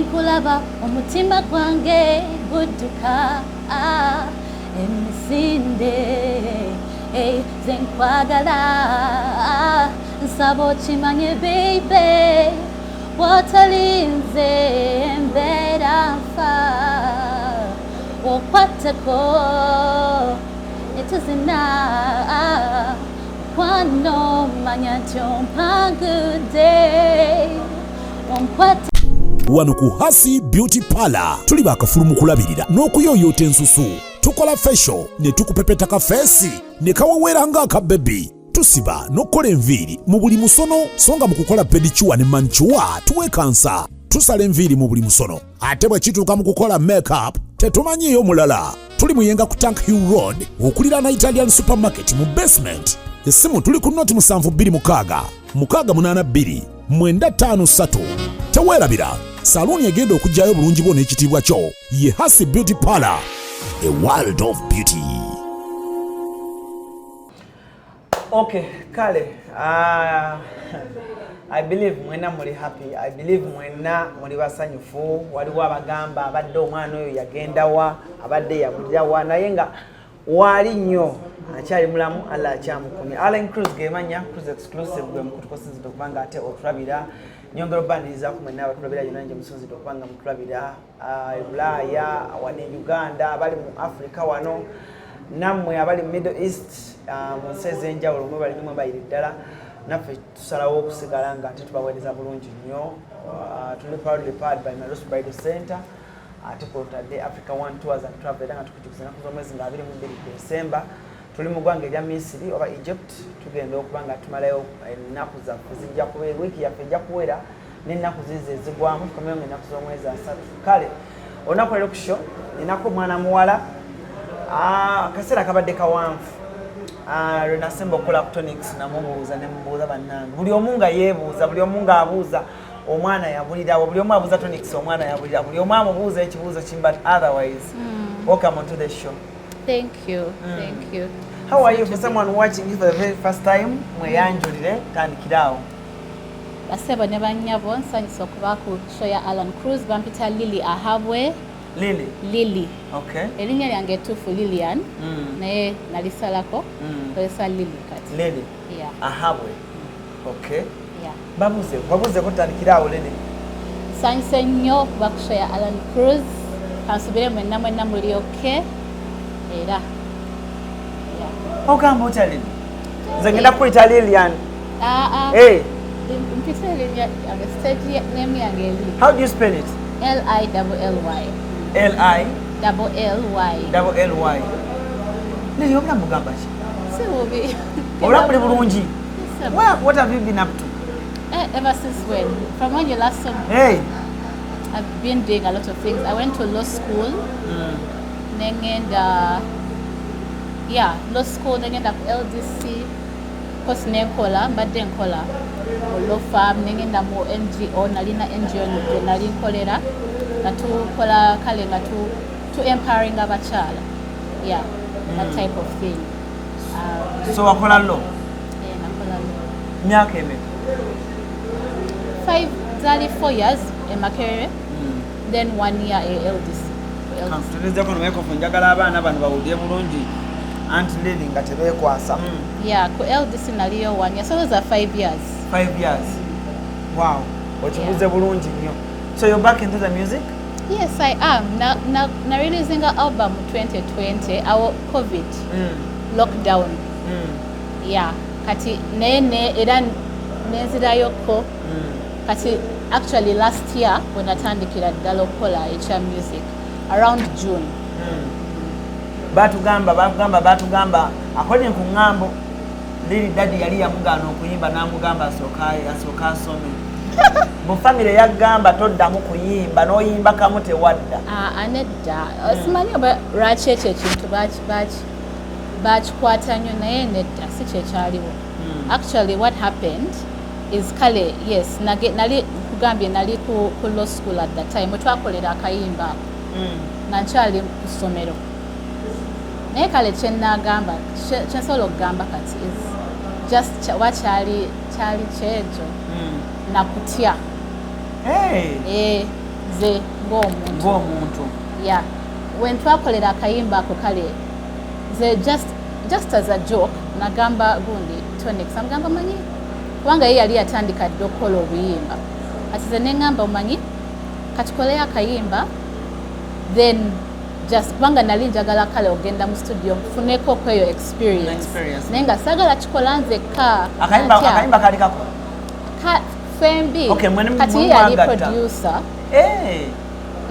Bwenkulaba omutima gwange gudduka emisinde zenkwagala nsaba okimanye baby watalinze embeera nfa okwateko etuzina kwano manya nti ompangudde onkwata. Wano ku Hasi Beauty Parlor tuli bakafulu mu kulabirira n'okuyoyota ensusu. Tukola facial ne tukupepeta ka face ne kawewera nga aka baby. Tusiba n'okola enviiri mu buli musono songa mu kukola pedicure ne manicure tuwekansa. Tusala enviiri mu buli musono ate bwe kituuka mu kukola makeup tetumanyiyo mulala. Tuli muyenga ku Tank Hill Road okulira na Italian Supermarket mu basement. Essimu tuli ku noti 72 682 953. Teweerabira saluni egenda okujjayo bulungi bwo n'ekitiibwa kyo ye Hasi Beauty Parlor, a world of beauty. Okay, kale I believe mwena muli happy. I believe mwena muli basanyufu. Waliwo abagamba abadde omwana oyo yagendawa abadde yabulirawa naye nga wali nnyo akyali mulamu Allah akyamukumye. ALLANCRUZ gemanya CRUZ exclusive gwe mukutukosinzidde okubanga ate otulabira nyongero bandiriza ku mwena abatulabira yonna nje musinzidde okubanga mutulabira Bulaya wane Uganda abali mu Africa wano nammwe abali mu Middle East mu nsi ez'enjawulo mwe bali mwe bayiri ddala naffe tusalawo okusigala nga ate tubaweereza bulungi nnyo. Tuli proudly powered by Narusu Bridal Center ate kwotadde Africa One Tours and Travel era nga tukujukiza ennaku z'omwezi nga 22 December. Tuli mu ggwanga erya Misiri oba Egypt tugenda okuba nga tumalayo ennaku zaffe zijja kubeera wiiki yaffe ejja kuwera n'ennaku zize ezigwamu tukomeyo ng'ennaku z'omwezi 3. Kale olunaku leero ku show ninako omwana muwala akaseera kabadde kawanvu lwe nasemba okukola ku Tonix namubuuza ne mubuuza bannange buli omu nga yeebuuza buli omu ng'abuuza omwana yabulirawo buli omu abuuza Tonix omwana yabulira buli omu amubuuza ekibuuzo kimu but otherwise welcome to the show. Thank you. Thank you. How are you for someone watching you for the very first time? Mweyanjulire tandikirawo. Basebo ne bannyabo nsanyusa okuba ku show ya ALLANCRUZ bampita Lily Ahabwe. Lily. Okay. Erinnya lyange ettuufu Lilian. Naye nalisalako. Kozesa Lily kati. Lily. Yeah. Ahabwe. Okay. Yeah. Babuze kutandikirawo Lily. Nsanyuse nnyo okuba ku show ya ALLANCRUZ. Kansubire mwenna muli okay. Era. Yeah. Ogamba otya Lily? Nze ngenda kuyita Lilian. Hey. Mpita Lilian stage name yange Lily. How do you spell it? Lilly. Lilly. Lily, obula mugamba ki? Sibubi. Obula muli bulungi. What have you been up to? Ever since when? From when you last saw me? Hey. I've been doing a lot of things. I went to law school. Nengenda law school nengenda ku LDC course nenkola mbadde nkola law firm nengenda mu NGO nalina NGO nali nkolera natukola kale nga to empowering abakyala that type of thing. So wakola law? Nakola law. Myaka emeka? 4 years in Makerere, then 1 year at LDC. Tulizzako nomwekofu njagala abaana bano bawulire bulungi anti Lily nga tebeekwasa. Yeah, ku LDC naliyo 1 year. So those are 5 years. 5 years. Wow. Okibuze bulungi nnyo. So you're back into the music? Yes, I am. Na releasing an album 2020, our COVID lockdown. Yeah. Kati nene era nenzirayoko. Kati actually last year when I tandikira ddala okukola ekya music around June. Batugamba according ku ngambo Lily daddy yali yamugaana okuyimba n'amugamba asooka asome. Mu family yagamba toddamu kuyimba n'oyimba kamu tewadda. Anedda. Simanyi oba lwaki ekyo ekintu bakikwata nnyo naye nedda si kyekyaliwo. Actually what happened is kale yes nali kugambye nali ku law school at that time twakolera akayimba nga nkyali ku ssomero naye kale kyenagamba kyensobola okugamba kati is just wakyali kyekyo nakutya nze ng'omuntu. Yeah. When twakolera akayimba ako kale, nze just as a joke, nagamba gundi Tonix, amugamba manyi kubanga ye yali yatandika dde okukola obuyimba. Ati ze neŋŋamba omanyi katukole akayimba, then just kubanga nali njagala kale ogenda mu studio nfuneko ko eyo experience. Naye nga saagala kikola nzekka. Akayimba kali kako? Fembi. Okay, kati ye yali producer.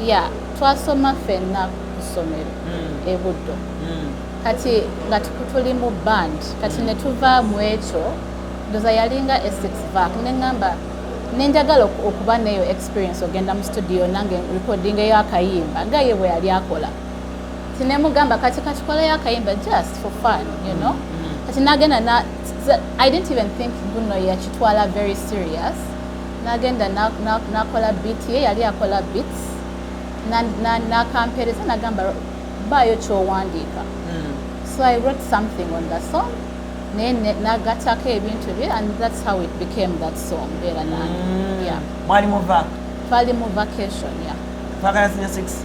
Yeah, twasoma ffenna ku ssomero e Buddo. Kati nga tuli mu band, kati ne tuva mu ekyo ndoza yalinga S6 vac neŋŋamba nenjagala okuba neyo experience ogenda mu studio nange recording eyo akayimba nga ye bwe yali akola. Tinemugamba kati katikoleyo akayimba just for fun, you know. Kati nagenda I didn't even think guno yakitwala very serious. Nagenda nakola beat ye yali akola beats na kampereza nagamba bayo kyowandiika. So I wrote something on the song. Nagatako ebintu bye, and that's how it became that song. Yeah. Mwali mu vac? Twali mu vacation, yeah. Twakala 6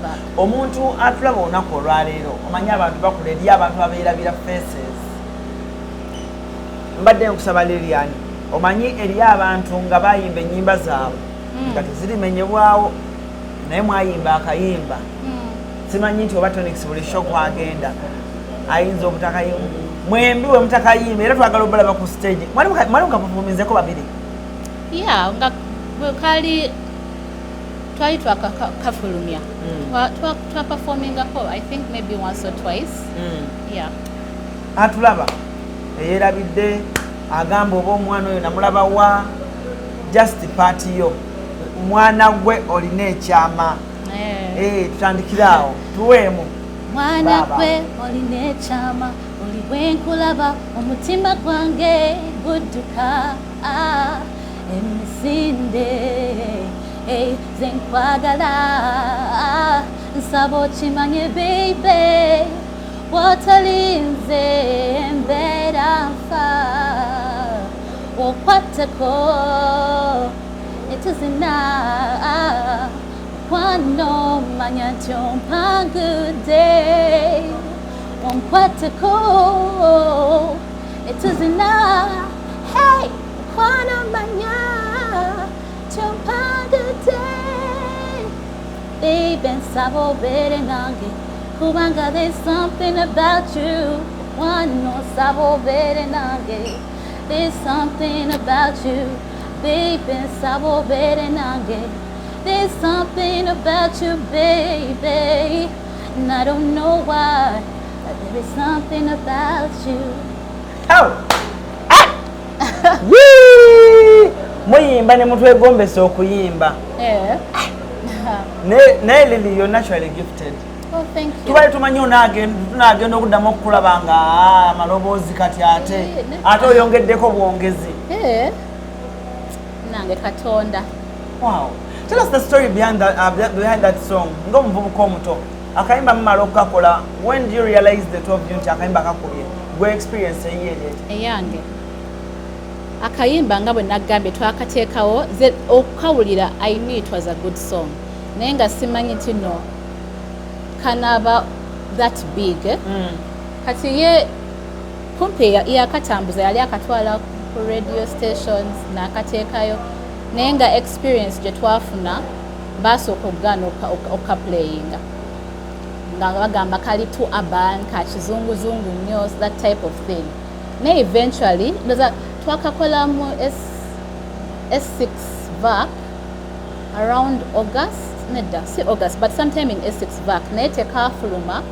vac. Omuntu atulaba olunaku olwaleero omanyi abantu bakula eri abantu abeerabira faces. Mbadde nkusaba Lilian, omanyi eri abantu nga bayimba ennyimba zaabwe nga tezirimenyebwawo naye mwayimba akayimba. Simanyi nti oba Tonix buli show kwagenda ayinza obutakayimba. Mwembi we mutakayimba era twagala obalaba ku stage. Mwali mukaperformingeko babiri? Yeah, nga kali twali twakafulumya. Twaperformingako I think maybe once or twice. Yeah. Atulaba eyerabidde agamba oba omwana oyo namulaba wa just party yo. Mwana gwe olina ekyama. Tutandikiraawo tuweemu. Mwana gwe olina ekyama oli bwenkulaba omutima gwange gudduka emisinde ze nkwagala nsaba okimanye baby wotalinze embeera nfa okwatteko etuzina Kwano manya nti ompangudde onkwateko etuzina hey kwano manya nti ompangudde baby nsaba obeere nange kubanga there's something about you kwano nsaba obeere nange there's something about you baby nsaba obeere nange. There's something about you, baby, and I don't know why, but there is something about you. Oh! Wee! Muyimba ne mutwe gombesa okuyimba. Naye Lily, you're naturally gifted. Oh, thank you. Tubali tumanyi tunagenda okuddamu okulaba nga amaloboozi kati ate oyongeddeko bwongezi. Nange Katonda. Wow. Tell us the story behind that song. Ngo mvubuka omuto. Akayimba mmala okukakola. When do you realize the 12 unit akayimba kakubye? Gwe experience eyange. Akayimba nga bwe nagambye twakateekawo okukawulira I knew it was a good song. Naye nga simanyi nti no kanaba that big. Kati ye kumpe yakatambuza yali akatwala ku radio stations n'akateekayo. Naye nga experience gye twafuna basooka okugaana okukaplayinga nga bagamba kali too urban ka kizunguzungu nnyo, that type of thing. Naye eventually ndoza twakakola mu S6 vac around August, si August but sometime in S6 vac naye tekafuluma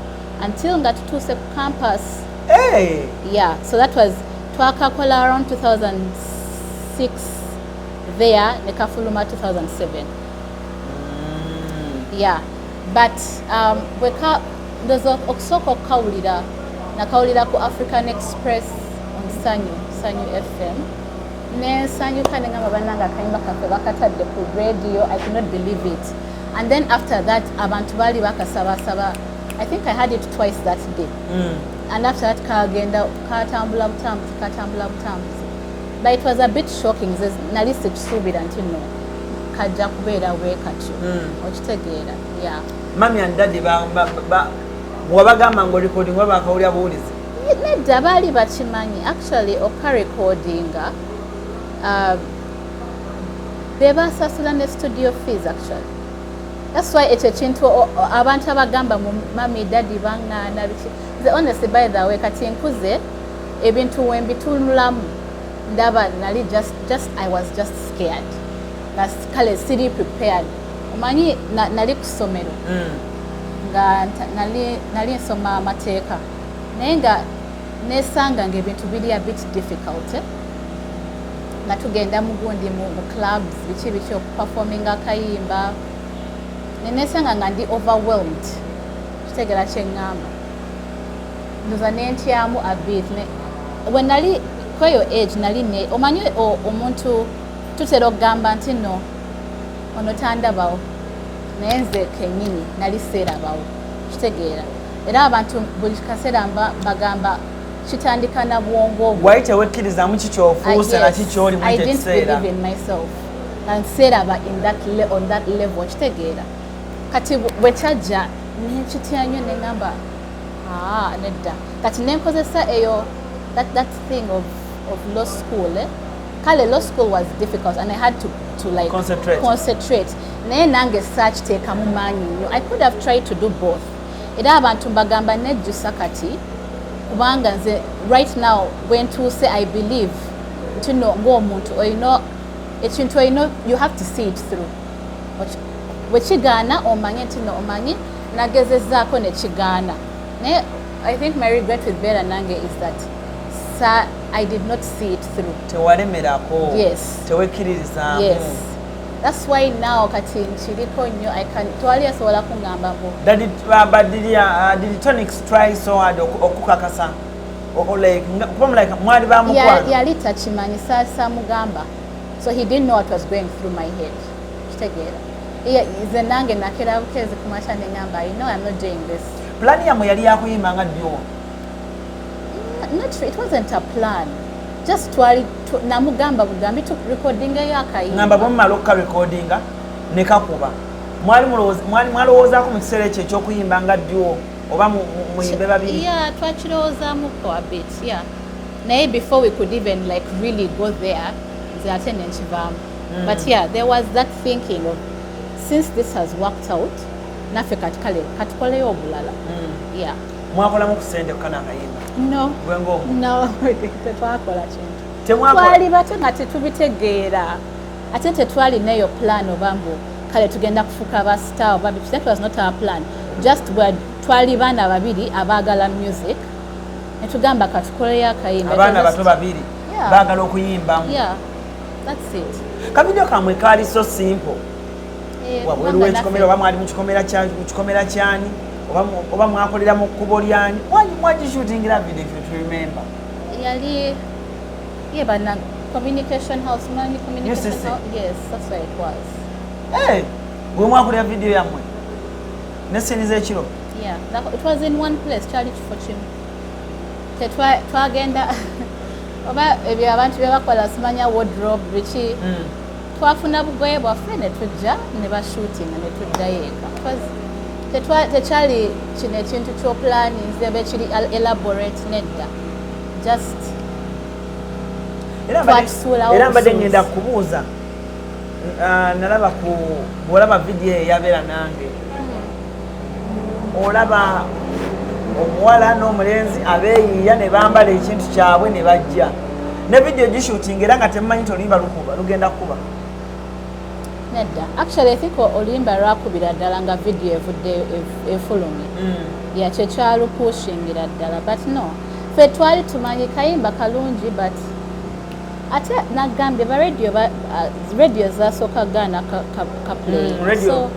until nga tutuuse ku campus. Yeah, so that was twakakola around 2006 there nekafuluma 2007. Yeah, but ndoza okusooka okukawulira nakawulira ku African Express on Sanyu FM nesanyuka nengamba bannanga akayimba kaffe bakatadde ku radio. I could not believe it, and then after that abantu baali bakasabasaba. I think I had it twice that day. And after that kagenda katambula butambuzi. But it was a bit shocking. Nali sikisuubira nti no kajja kubeera weekatyo okitegeera yeah. Mami and daddy wabagamba ngo recording wabakawulya buwulizi nedda baali bakimanyi actually okarecordinga bebasasula ne studio fees actually. That's why ekyo kintu abantu abagamba mu mami daddy bangana honestly by the way kati nkuze ebintu wembitunulamu ndaba nali just I was just scared. That's kale city prepared. Omanyi nali kusomero nga nali nsoma amateeka naye nga nesanga ng'ebintu biri a bit difficult nga tugenda mugundi mu clubs biki okuperforming akayimba nenesanga nga ndi overwhelmed kitegera kyeŋŋamba ndoza nentyamu a bit we nali kweyo age nali ne omanyi omuntu tutera okugamba nti no ono tandabawo naye nze kennyini nali seerabawo kitegeera era abantu buli kaseera bagamba kitandika na bwongo obwo wali tewekkirizamu kikyofuuse naki kyoli mu ekyo ekiseera I didn't believe in myself nseeraba on that level kitegeera kati bwe kyajja nenkitya nnyo neŋŋamba nedda kati nenkozesa eyo that thing of law school kale law school was difficult and I had to like concentrate naye nange search teekamu maanyi nnyo I could have tried to do both era abantu mbagamba Nejusa kati kubanga nze right now when to say I believe nti no ng'omuntu oyina ekintu oyina you have to see it through wekigaana omanye nti no omanyi nagezezzaako nekigaana naye I think my regret with Bella nange is that I did not see it through. Tewalemerako. Yes. Tewekkiririzaamu. Yes. That's why now kati nchiriko nnyo I can twali asobola kungamba mbo. Did Tonix try so hard okukakasa? Or like mwali bamukwana? Yali tachimanyi sasa mugamba. So he didn't know what was going through my head. Kitegera. Ize nange nakera bukeze kumacha nengamba. You know I'm not doing this. Plan yamu yali yakuyimba nga ddyo. Not sure, it wasn't a plan. Just namugamba bugambi to recording yakayimba. Ngamba bomala okka recordinga ne kakuba. Mwalowoozaako mu kiseera ekyo eky'okuyimba nga ddyo oba muyimbe babiri? Yeah, twakirowoozamuko a bit, yeah. Naye before we could even like really go there, nze ate nenkivaamu. But yeah, there was that thinking of since this has worked out, naffe katukoleyo obulala. Yeah. Mwakolamu ku ssente kana akayimba? No. No, tetwakola kintu. Twali bato nga tetubitegeera. Ate tetwali neyo plan obambo kale tugenda kufuka ba star oba bitu. That was not our plan. Just where twali baana babiri abaagala music. Netugamba katukoleyo akayimba. Abaana bato babiri baagala okuyimbamu. Yeah. That's it. Kavideo kamwe kali so simple. Wabweru ekikomera oba mwali mu kikomera kyani oba mwakolera mu kkubo lyani mwagishootingira video if you remember? Yali bana communication house mani communication house. Yes, that's where it was. Hey, gwe mwakolera video yamwe nesenize ekiro? Yeah, it was in one place Charlie Fortune. Twagenda oba ebyo abantu bebakola simanya wardrobe biki twafuna bugoye bwaffe ne tujja ne bashootinga ne tuddayo eka. Tekyali kino ekintu ky'oplani nzebe kiri elaborate nedda. Just era mbadde ngenda kubuuza nalaba bw'olaba vidiyo eyabeera nange olaba omuwala n'omulenzi abeeyiiya ne bambala ekintu kyabwe ne bajja ne vidiyo gishootinga era nga temumanyi nti oluyimba lugenda kuba nedda. Actually I think oluyimba lwakubira ddala nga vidiyo evuddeyo efulumye. Yakyo kyalupushingira ddala but no ffe twali tumanyi kayimba kalungi but ate nagambye radio zasooka gaana kaplay so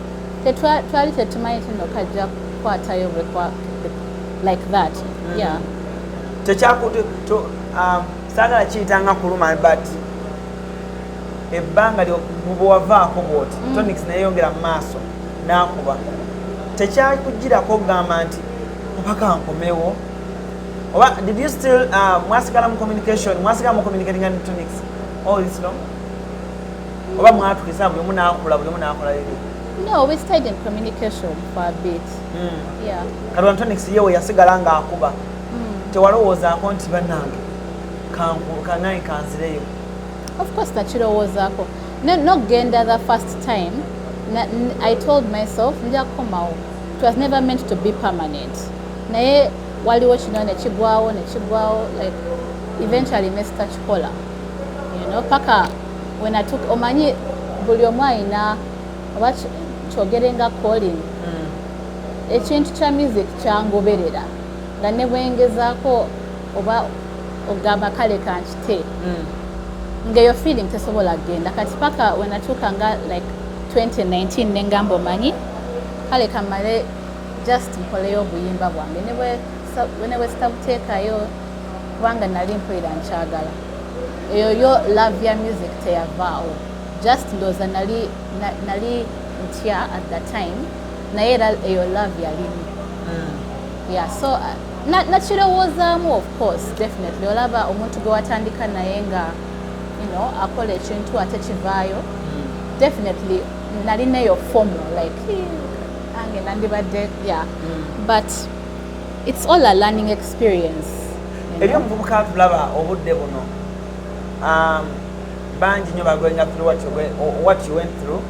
twali tetumanyi tino kajja kukwatayo like that. Yeah. Saagala kiyitanga kuluma but ebbanga bwewavaako bwoti Tonix neyeyongera mu maaso n'akuba tekyakugirako okugamba nti mpaka nkomewo oba did you still mwasigala mu communication mwasigala mu communicating ne Tonix all this long? oba mwatukisa buli munaakola bibi? No, we stayed in communication for a bit. Yeah. Kati Tonix yewe yasigala ng'akuba. Tewalowoozaako nti bannange kangaye kanzireyo? Of course nakirowoozaako. No genda the first time. I told myself nja kukomawo. It was never meant to be permanent. Naye waliwo kino nekigwawo like eventually nesta kikola. You know, paka when I took omanyi buli omu alina oba kyogerenga calling. Ekintu kya music kyangoberera nga ne bwengezaako oba ogamba kale kankite ngeyo feeling tesobola genda kati paka when I took nga like 2019 nengamba omanyi kale kamale just mpoleyo obuyimba bwange newe sitabuteekayo kubanga nali mpulira nkyagala eyo yo love ya music teyavaawo just ndooza nali ntya at that time naye era eyo love yalimu. Yeah, so nakirowoozaamu of course definitely olaba omuntu gwe watandika naye nga akola ekintu ate kivaayo definitely nalina eyo formula like ange nandibadde but it's all a learning experience. Eri omuvubuka tulaba obudde buno bangi nnyo bagoinga through what you went through.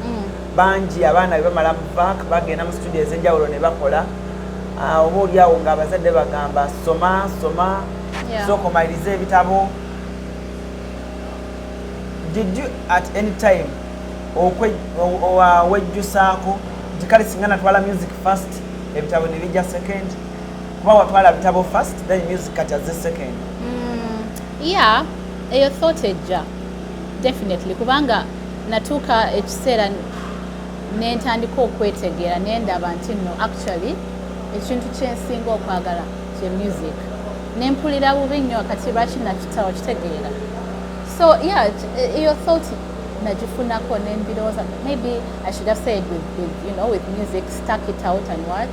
Bangi abaana bamala mu back bagenda mu studio ez'enjawulo ne bakola oba oliawo ng'abazadde bagamba soma sokomaliriza ebitabo. Did you at any time wejjusaako nti kale singa natwala music first ebitabo ne bijja second kuba watwala bitabo first then music kati as the second? Yeah, eyo thought ejja definitely kubanga natuuka ekiseera nentandika okwetegeera nendaba nti no actually ekintu kyensinga okwagala kye music nempulira bubi nnyo kati lwaki nakitawo kitegeera. So yeah, your thought najifunako nembirooza maybe I should have said with music stuck it out and what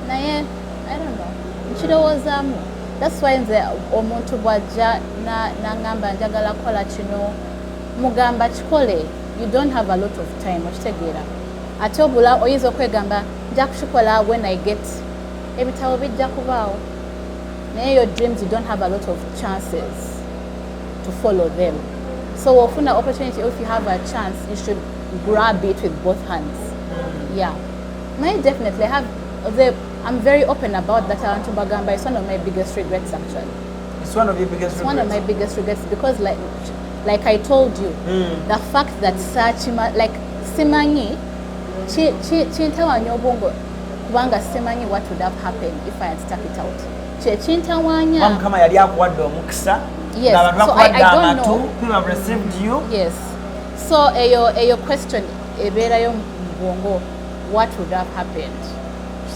naye I don't know nkirowoozaamu. That's why nze omuntu bwajja nangamba njagala kola kino mugamba kikole. You don't have a lot of time okitegeera ate obula oyinza okwegamba nja kukikola when I get ebitabo bijja kubaawo naye your dreams you don't have a lot of chances to follow them. So ofuna opportunity, if you have a chance you should grab it with both hands. Yeah, I definitely have I'm very open about that. Bagamba is one of my biggest regrets actually. It's one of your biggest regrets? It's one of my biggest regrets because like I told you, the fact that like simanyi chintawa nyobongo kubanga simanyi what would have happened if I had stuck it out. Chintawanya kama yali akuwadde omukisa. Yes, so I don't know who have received you. Yes, so eyo question ebeerayo mbongo what would have happened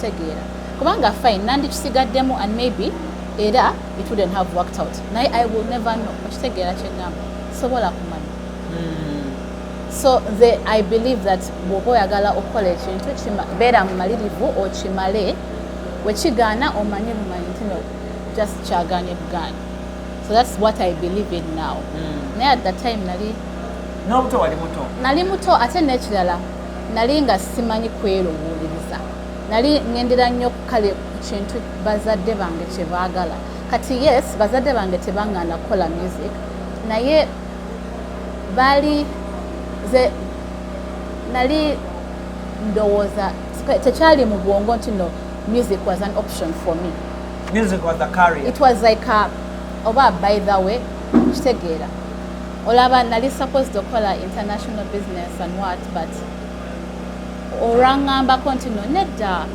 segera kubanga fine nandi kisigaddemu and maybe era it wouldn't have worked out. I will never know segera kyengamba sobola kumanya. So I believe that bw'oba oyagala okukola ekintu beera mumalirivu okimale wekigaana omanye lumanyi nti no just kyagaanye bugaanye. So that's what I believe in now. Naye at that time nali muto ate n'ekirala nali nga simanyi kwerowooleriza. Nali ngendera nnyo kale ku kintu bazadde bange kye baagala. Kati yes, bazadde bange tebaŋŋanda kukola music naye nali ndowooza tekyali mu bwongo nti no music was an option for me. Music was a career. It was like oba by the way kitegeera olaba nali supposed to call international business and what but orangambako nti no nedda.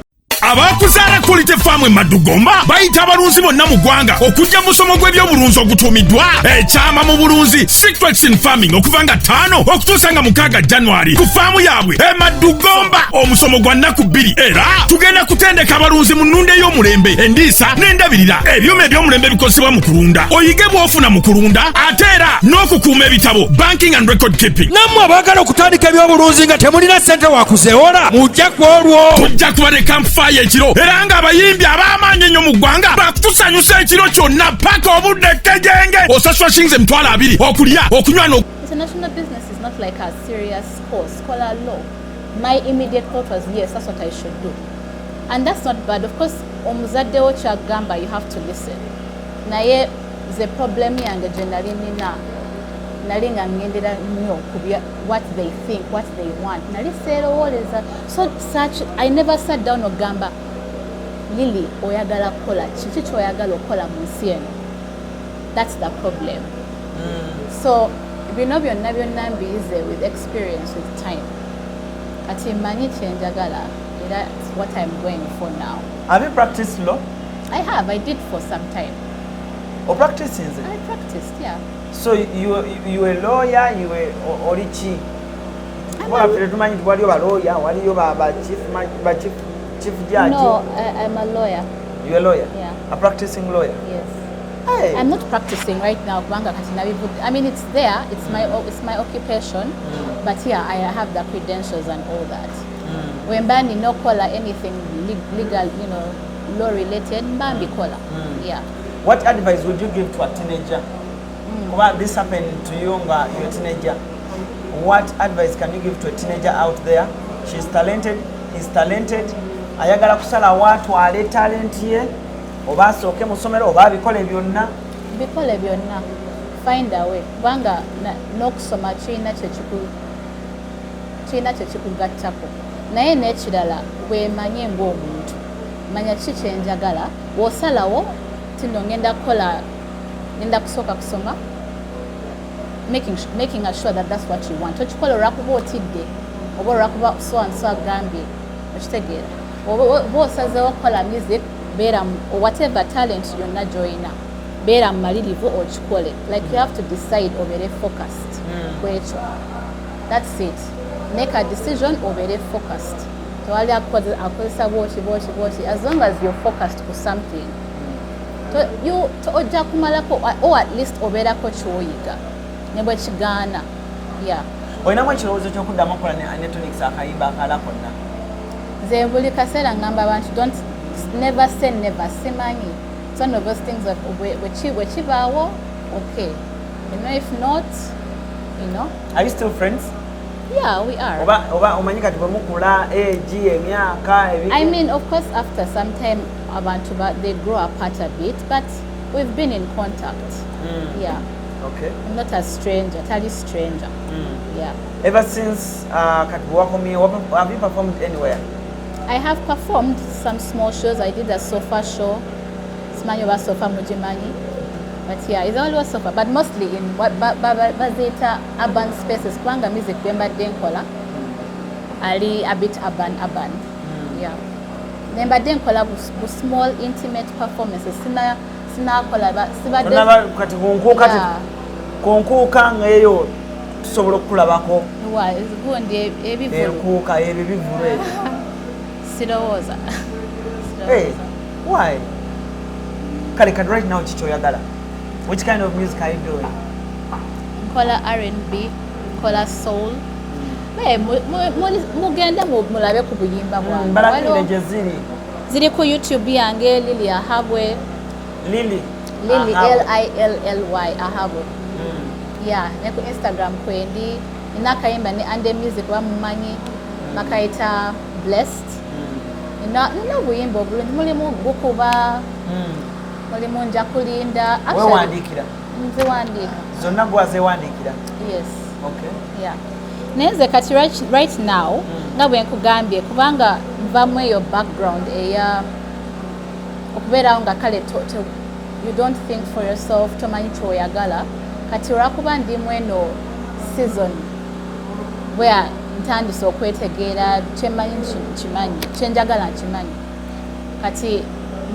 Abakuzaala Quality Farm Madugomba bayita abalunzi bonna mu ggwanga okujja musomo gw'ebyobulunzi ogutuumiddwa ekyama mu bulunzi Section Farming okuva nga 5 okutuusa nga 6 January ku faamu yaabwe Madugomba. Omusomo gwa nnaku 2 era tugenda kutendeka abalunzi mu nnunda ey'omulembe endiisa n'endabirira ebyuma eby'omulembe bikozesebwa mu kulunda oyige bw'ofuna mu kulunda ate era n'okukuuma ebitabo banking and record keeping. Nammwe abaagala okutandika ebyobulunzi nga temulina ssente wakuzeewola mujja ku olwo tujja kuba ne campfire ekiro era nga abayimbi ab'amaanyi ennyo mu ggwanga bakutusanyusa ekiro kyonna paka obudde kkejenge osasula shillings 20,000 okulya okunywa International business is not like a serious course, scholar law, my immediate thought was, yes, that's what I should do. And that's not bad. Of course, omuzadde wo kyagamba, you have to listen. Naye the problem yange generally nina nali nga ngendera nnyo kubya what they think, what they want. Nali seerowooleza. So such, I never sat down ogamba, Lily, oyagala kukola kiki kyoyagala okukola mu nsi eno. That's the problem. So bino byonna byonna mbiyize with experience, with time. Kati mmanyi kyenjagala. That's what I'm going for now. Have you practiced law? I have. I did for some time. Or practicing? I practiced, yeah. So you were a lawyer, you were orichi. Well, I'm a lawyer. What are you chief judge? No, I'm a lawyer. You're a lawyer? Yeah. A practicing lawyer? Yes. Hey. I'm not practicing right now. I mean, it's there. It's my occupation. But yeah, I have the credentials and all that. When bani no kola anything legal, you know, law related, bambi kola. Yeah. What advice would you give to a teenager? What this happened to you, you're a teenager. What advice can you give to a teenager out there? She's talented, he's talented. Ayagala kusala watu ale talent ye. Oba soke musomero oba bikole byonna. Bikole byonna. Find a way. Banga n'okusoma kirina kye kikugattako. Naye n'ekirala weemanye ng'omuntu. Manya kiki kye njagala. Bw'osalawo tino ngenda kusooka kusoma. Making sure that that's what you want. Tokikola olwakuba otidde oba olwakuba so and so agambye okitegeera. Bw'osazeewo okukola music, beera or whatever talent yonna gy'olina, beera mumalirivu okikole. Like you have to decide obeere focused ku ekyo. That's it. Make a decision, obeere focused. Tewali akozesa bwoti. As long as you're focused for something, ojja kumalako, or at least obeerako ky'oyiga ne bwe kigaana. Yeah. Olinamu ekirowoozo ky'okuddamu okukola ne Tonix akayimba akalala konna? Nze buli kaseera ngamba abantu, don't never say never. Simanyi. It's one of those things that wekibaawo, okay. You know, if not, you know. Are you still friends? Yeah, we are. Oba omanyi kati bwe mukula age emyaka ebiki? I mean, of course, after some time, abantu they grow apart a bit, but we've been in contact. Yeah. Okay. I'm not a stranger, totally stranger. Yeah. Ever since kati Nakomyewo, have you performed anywhere? I have performed some small shows. I did a sofa show. Simanyi oba sofa mugimanyi. But yeah, it's always sofa, but mostly in what bazita urban spaces. Kubanga music bembadde nkola ali a bit urban. Yeah. Bembadde nkola bu small intimate performances. Sinakola sibadde kati konkuuka ng'eyo tusobola okulabako. Wa gundi ebivulu. Enkuuka ebivulu ebyo. Sirowooza. Hey, why? Kale right now kiki oyagala? Which kind of music are you doing? Nkola R&B, nkola soul. Mugenda mulabe ku buyimba bwange. Balakire gye ziri. Ziri ku YouTube yange Lily Ahabwe. Lily Lilly Ahabwe. Yeah, ne ku Instagram kwendi. Nina kayimba ne Ande Music bamumanyi. Makaita Blessed. Nina buyimba obulungi mulimu gukuba. Mulimu nja kulinda. Wewandiikira? Nziwandiika. Zonna gwazeewandiikira? Yes. Okay. Yeah. Neze kati right now nga bwe nkugambye kubanga nvamu eyo background eya okubeerawo nga kale you don't think for yourself, tomanyi kyoyagala. Kati olwakuba ndimu eno season where ntandise okwetegeera kyemanyi kimanyi kyenjagala nkimanyi. Kati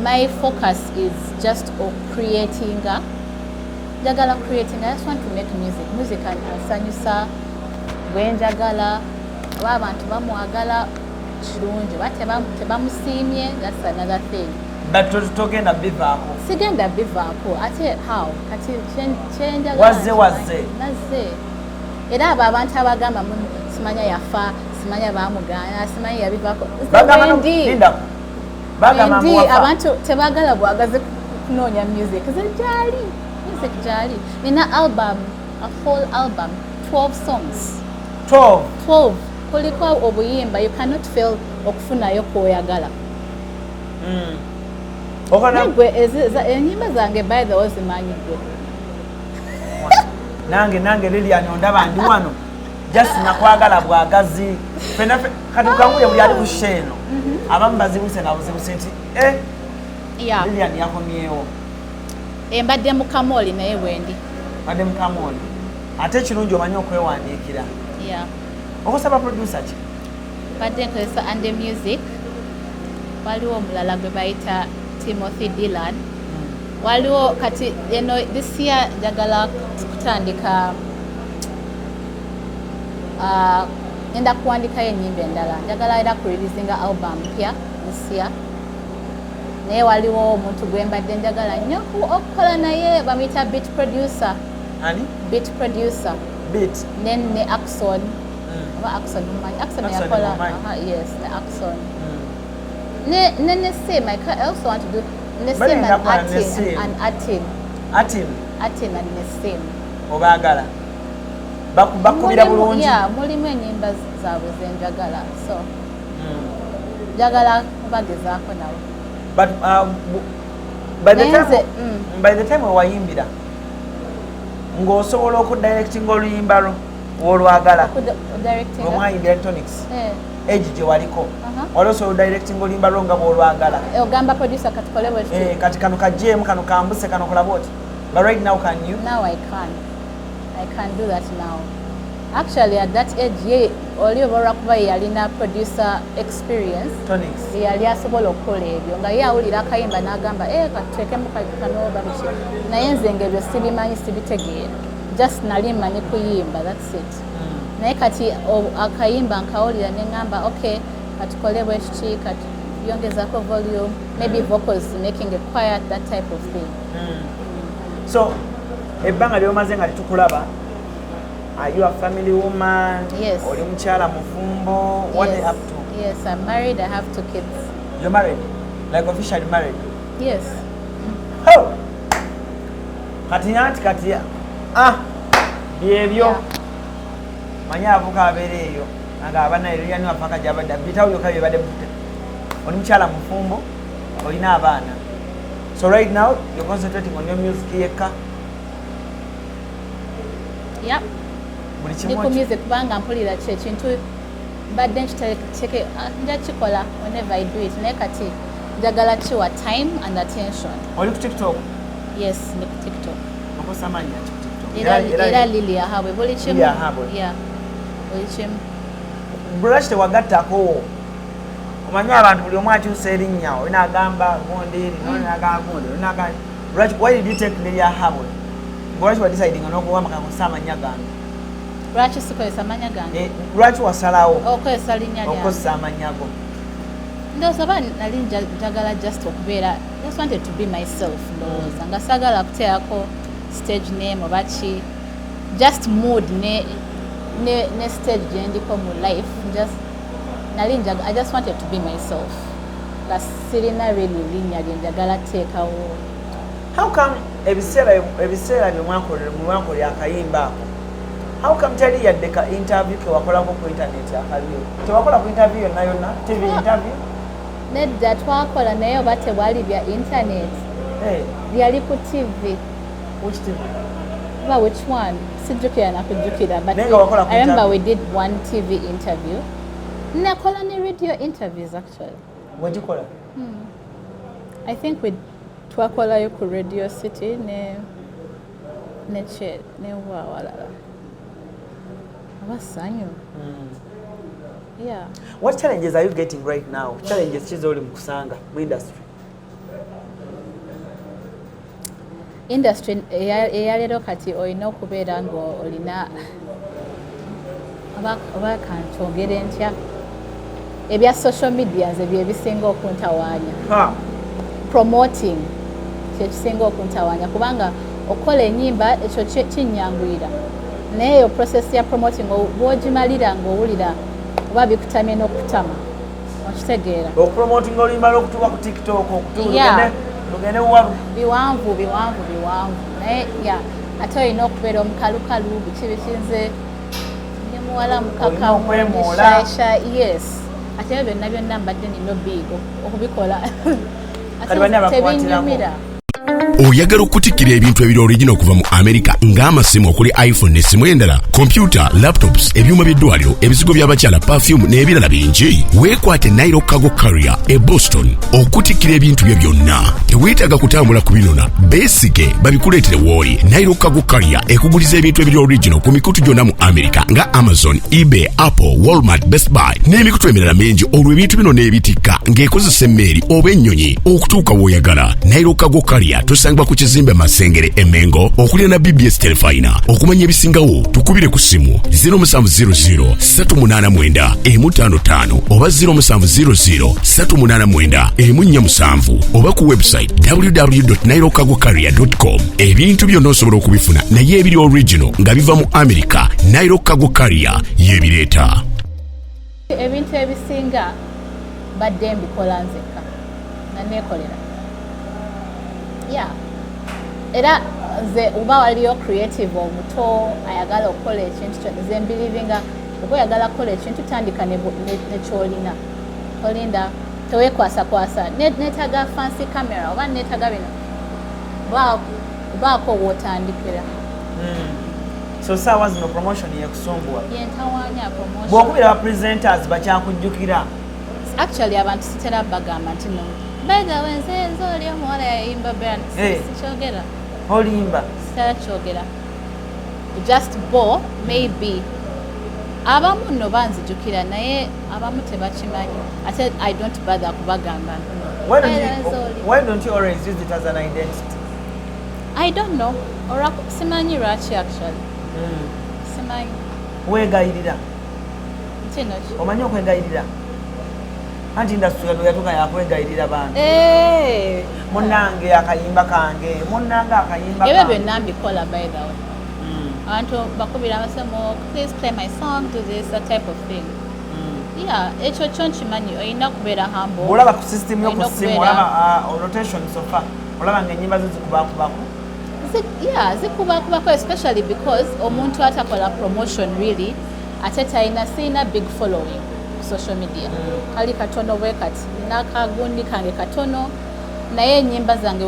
my focus is just creating. I just want to make music ansanyusa bwenjagala abantu bamwagala kirungi tebamusiimye. That's another thing. But togenda bivaako? Sigenda bivaako. Ate how? Kati kyenjagala wazze nazze. Era abo abantu abagamba simanya yafa, simanya bamugaana, simanya yabivaako. Bagamba abantu tebagala bwagaze kunoonya music. Music jali. Nina album, a whole album, 12 songs. 12 kuliko obuyimba you cannot fail okufunayo kwoyagala gwe enyimba zange by the way zimanyi gwe nange Lilian ondaba ndi wano just nakwagala bwagazi kati ukanguye buli ali kusheno abamu bazibuse nabuzibuse nti Lilian yakomyewo mbadde mu Kamoli naye bwendi badde mu Kamoli ate kirungi omanyi okwewandiikira okosaba producer ki badde nkozesa Ande Music waliwo omulala gwe bayita Timothy Dylan waliwo kati this year njagala kutandika enda kuwandikayo ennyimba endala njagala era kureleasinga album mpya this year naye waliwo omuntu gwe mbadde njagala nnyo okukola naye bamuyita beat producer ne Axon oba Axon mumanyi Axon yakola yes ne Axon ne same I also want to do ne same and Atin and ne same obagala bakubira bulungi mulimu ennyimba zaabwe zenjagala so njagala kubagezaako nabo but by the time wayimbira ng'osobola okudirectinga oluyimba lwo olwagala omwayimbira Tonix egi gye waliko wali osobola directinga oluyimba lwo nga bw'olwagala ogamba producer katukole bwe kati kano kajeemu kano kambuse kano kolaba oti but right now can you now I can do that now actually at that age oli oba kuba yalina producer experience Tonix yali asobola okukola ebyo nga ye awulira akayimba n'agamba katuteekemu kano babuki naye nze ng'ebyo sibimanyi sibitegeera just nali mmanyi kuyimba that's it naye kati akayimba nkawulira ne ngamba okay katukole bwe kiki katuyongezaako volume maybe vocals making a quiet that type of thing so ebbanga lyomaze nga litukulaba are you a family woman yes oli mukyala mufumbo what are you up to yes I'm married I have 2 kids you're married like officially married yes kati byebyo manya avuka abeere eyo nga abana eriyani wafaka gyabadde bitawo byokka bye badde bute oli mukyala mufumbo olina abaana so right now you're concentrating on your music yekka yep ndi ku music kubanga mpulira kye kintu mbadde nkiteeke njakikola whenever I do it naye kati njagala kiwa time and attention oli ku TikTok yes ndi ku TikTok okosamanya ki era Lilia Habwe buli kimu buli kimu brush tewagattako omanyi abantu buli omu akyusa erinnya olina agamba gonderi nagamba gonderi olina agamba brush why did you take Lilia Habwe brush wa deciding n'okuwamba kakosa amanya gange lwaki sikozesa amanya gange lwaki wasalawo okozesa linnya lyange okozesa amanya go ndowooza oba nali njagala just okubeera just wanted to be myself ndowooza nga saagala kuteekako stage name oba ki just mood ne stage gye ndiko mu life just I just wanted to be myself nga sirina really linnya lye njagala teekawo how come ebiseera bye mwakolera akayimba ako how come teri yadde ka interview ke wakolako ku internet akaliyo tewakola ku interview yonna TV interview nedda twakola naye oba tebwali bya internet byali ku TV which TV which one sijjukira nakujjukira but I remember we did one TV interview nakola ne radio interviews actually wagikola I think we twakolayo ku Radio City ne wawalala abasanyu yeah what challenges are you getting right now challenges kizoli mukusanga mu industry eyalero kati olina okubeera nga olina oba kankyogere ntya ebya social media nze byebisinga okuntawaanya promoting kyekisinga okuntawaanya kubanga okola ennyimba ekyo kinyanguyira naye eyo process ya promoting bwogimalira ng'owulira oba bikutamye n'okutama okitegeera okupromoting oluyimba lw'okutuuka ku TikTok lugende walu biwanvu naye ate olina okubeera omukalukalu biki bikinze ndi muwala mukakamu yes ate byonna mbadde nino big okubikola tebinyumira. Oyagala okutikkira ebintu ebiri original okuva mu America ng'amasimu okuli iPhone n'essimu endala, computer, laptops, ebyuma by'eddwaliro, ebizigo by'abakyala, perfume n'ebirala bingi. Weekwate Naye Cargo Carrier e Boston okutikkira ebintu bye byonna. Teweetaaga kutambula ku binona, beesike babikuleetere w'oli. Naye Cargo Carrier ekuguliza ebintu ebiri original ku mikutu gyonna mu America nga Amazon, eBay, Apple, Walmart, Best Buy n'emikutu emirala mingi. Olwo ebintu bino n'ebitikka ng'ekozesa emmeeri oba ennyonyi okutuuka w'oyagala. Naye Cargo Carrier tusangibwa ku kizimbe Masengere Emengo okulira na BBS Telefina. Okumanya ebisingawo tukubire ku simu 0700 389 155 oba 0700 389 147 oba ku website www.nairocargocarrier.com. Ebintu byonna osobola okubifuna naye ebiri original nga biva mu America. Naye Cargo Carrier yebireeta. Ebintu ebisinga badde mbikola nzekka nga neekolera. Yeah. Era nze uba waliyo creative omuto ayagala okukola ekintu kyonna nze mbirivinga oba oyagala kukola ekintu tandika nekyolina olinda teweekwasakwasa neetaga fancy camera oba neetaga bino baako wootandikira. So saawa zino promotion yekusumbuwa yentawanya promotion bw'okubira presenters bakyakujjukira. Actually abantu sitera bagamba nti no by the way nze oli omuwala yayimba band sikyogera olimba sitakyogera just bo maybe abamu nno banzijukira naye abamu tebakimanyi ate I don't bother kubagamba why don't you always use it as an identity? I don't know or simanyi lwaki actually simanyi weegayirira ntinoki omanyi okwegayirira anti industry yatuka yakwegayirira bantu munnange akayimba kange munnange akayimba kange ebyo byonna mbikola by the way abantu bakubira abasemo please play my song do this that type of thing. Yeah ekyo kyo nkimanyi olina kubeera humble. Olaba ku system y'okusimu olaba rotation sofa olaba ng'ennyimba zo zikubakubako. Yeah zikubakubako especially because omuntu atakola promotion really ate sina big following social media. Kali katono bwe kati nakagundi kange katono naye ennyimba zange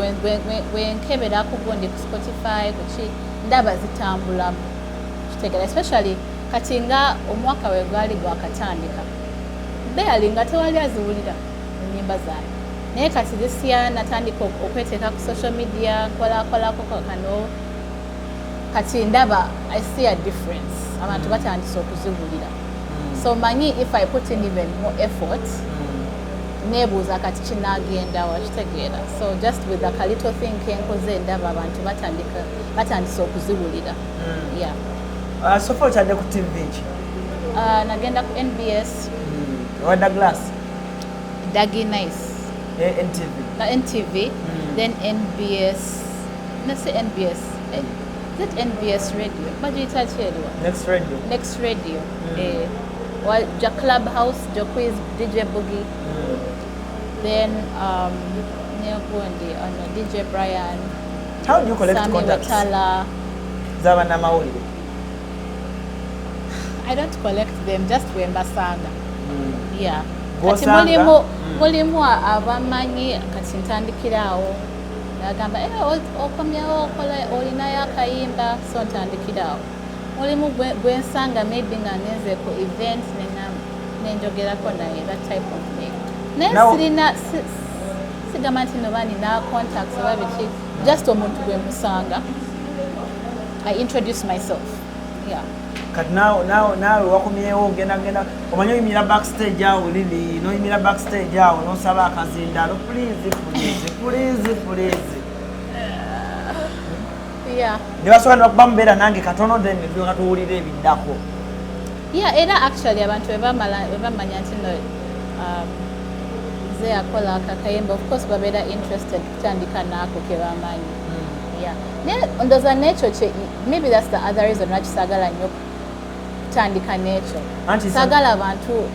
wenkebera ku gundi ku Spotify kuki ndaba zitambula kitegera especially kati nga omwaka we gwali gwakatandika barely nga tewali aziwulira ennyimba zange naye kati this year natandika okweteeka ku social media kolako kano kati ndaba I see a difference abantu batandise okuziwulira. So manyi if I put in even more effort nebuuza kati kinagenda wakitegeera. So just with a little thinking nkoze ndaba abantu batandise okuziwulira. Yeah. So far cyane ku TV ki? Nagenda ku NBS. Wanda Glass. Dagi Nice. NTV. NTV. Then NBS. Let's say NBS. Is it NBS Radio? What do you touch here? Next Radio. Next Radio. Well, the Clubhouse, the quiz, DJ Boogie. Then DJ Brian. How do you collect Sammy contacts? Watala. Zabana Mauli. I don't collect them, just Wembasanga. Yeah. Kati mulimu abamanyi kati ntandikirawo. Nagamba okomyewo olinayo akayimba so ntandikirawo. Mulimu gwensanga maybe nga neze ku event nenjogerako naye that type of thing. Nesirina sigamba nti no bani na contacts oba biki just omuntu gwe musanga. I introduce myself. Yeah. Kati nawe wakomyewo genda omanyi oyimira backstage awo lili noyimira backstage awo nosaba akazindalo please. Yeah. Nebasobola nokubambeera nange katono then nga tuwulira ebiddako. Yeah, era actually abantu bebamanya nti no nze akola akakayimba of course babeera interested kutandika naako kebamanyi. Yeah. Ndoza nekyo maybe that's the other reason lwaki saagala nnyo kutandika nekyo. Saagala abantu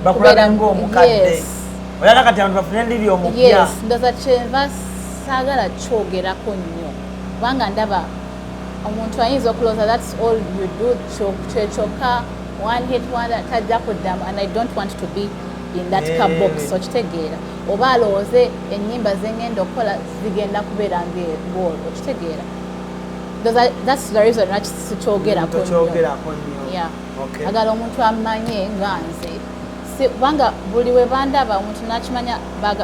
bakulaba ng'omukadde. Oyagala kati abantu bafune liri omupya. Yes, ndoza kyenva saagala kyogerako nnyo kubanga ndaba omuntu ayinza okuloza that's all you do kyokka one hit wonder tajja kuddamu, and I don't want to be in that box okitegeera, oba alowooze ennyimba zengenda okukola zigenda kubeera ng'ebol okitegeera. That's the reason lwaki sikyogerako nnyo. Agala omuntu amanye nga nze kubanga buli we bandaba omuntu nakimanya,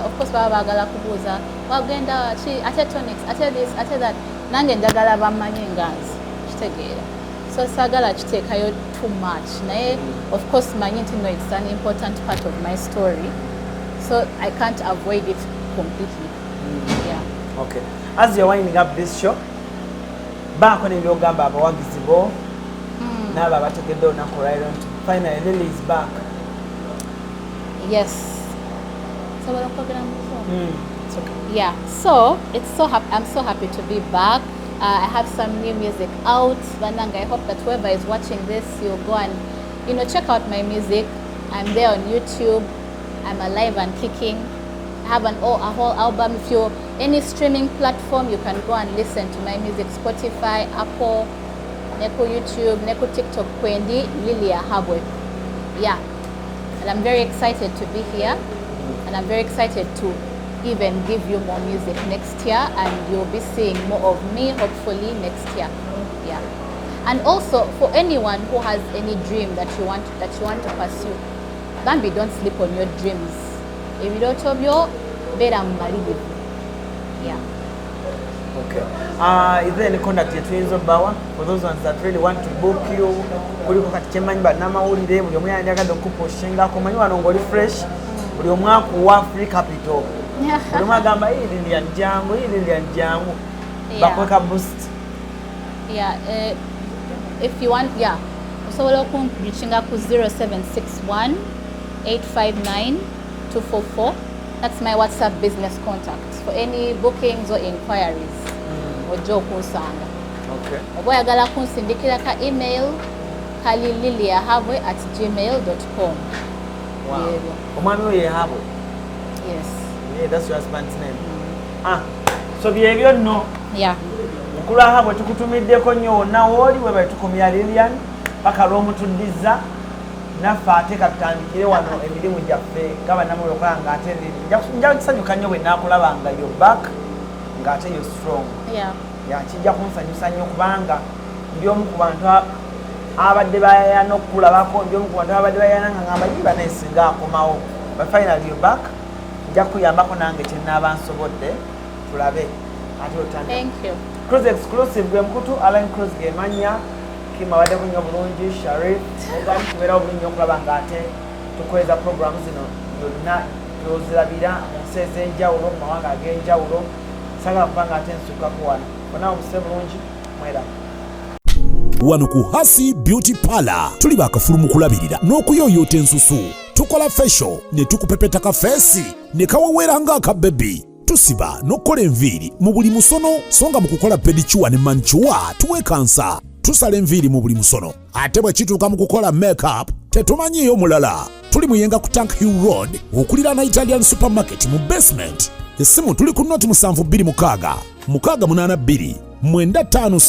of course baba baagala kubuuza wagenda ki ate Tonix ate this ate that, nange njagala bamanye nga nze kitegeera, so saagala kiteekayo too much naye of course manyi nti no, it's an important part of my story, so I can't avoid it completely. Okay, as you're winding up this show, baako n'ebyogamba abawagizi bo n'abo abategedde olunaku olwaleero nti finally Lily is back. Yes. So what program? It's okay. Yeah. So I'm so happy to be back. I have some new music out. Vananga, I hope that whoever is watching this, you'll go and check out my music. I'm there on YouTube. I'm alive and kicking. I have a whole album. If you're any streaming platform, you can go and listen to my music. Spotify, Apple, Neko YouTube, Neko TikTok, Kwendi, Lilia Habwe. Yeah. And I'm very excited to be here, and I'm very excited to even give you more music next year, and you'll be seeing more of me hopefully next year. Yeah. And also for anyone who has any dream that you want to pursue, Bambi, don't sleep on your dreams. If you don't have your better marry with you. Yeah. Okay. Is there any contact yet for those ones that really want to book you? Kuliko kati chemanyi bannamawulire buli omu yanjagala okupushingako manyi wano ng'oli fresh buli omu akuwa free capital buli omu agamba iri lya njangu bakweka boost. If you want, osobola okunreachinga ku 0761 859 244. That's my WhatsApp business contact for any bookings or inquiries. Ojo kunsanga. Okay. Oba oyagala kunsindikira ka email kalililiahabwe@gmail.com. Wow. Omwami oyo yehabwe? Yes. Yeah, that's your husband's name. So byebyo nno. Yeah. Mukulu Ahabwe tukutumiddeko nnyo wonna wooli we batukumya Lilian paka lw'omutuddiza naffe ate katutandikire wano emirimu gyaffe nga bannamulokole ng'ate nja kisanyuka nnyo bwe naakulaba nga yo back ng'ate yo strong. Kijja kunsanyusa nnyo kubanga ndi omu ku bantu abadde bayayana okukulabako, ndi omu ku bantu abadde bayayana nga ngamba yiba neesinga akomawo, but finally yo back. Nja kuyambako nange kye nnaaba nsobodde tulabe ate otandika. Thank you. CRUZ exclusive gwe mukutu, ALLANCRUZ ge mannya, kimabaddeko nnyo bulungi, Sharif ogani tubeerawo bulungi okulaba ng'ate tukweza programu zino yonna tozirabira mu nsi ez'enjawulo, mu mawanga ag'enjawulo, sagala kuba ng'ate nsukkaku wano. Bonawo muse bulungi, mwera. Wano ku Hasi Beauty Parlor tuli bakafulu mu kulabirira n'okuyooyoota ensusu. Tukola facial ne tukupepeta ka feesi ne kawewera ng'aka baby. Tusiba n'okukola enviiri mu buli musono, songa mu kukola pedicure ne manicure tuwekansa. Tusala enviiri mu buli musono. Ate bwe kituuka mu kukola makeup tetumanyiiyo mulala. Tuli muyenga ku Tank Hill Road okuliraana Italian Supermarket mu basement. Essimu tuli ku noti 72 6 82 95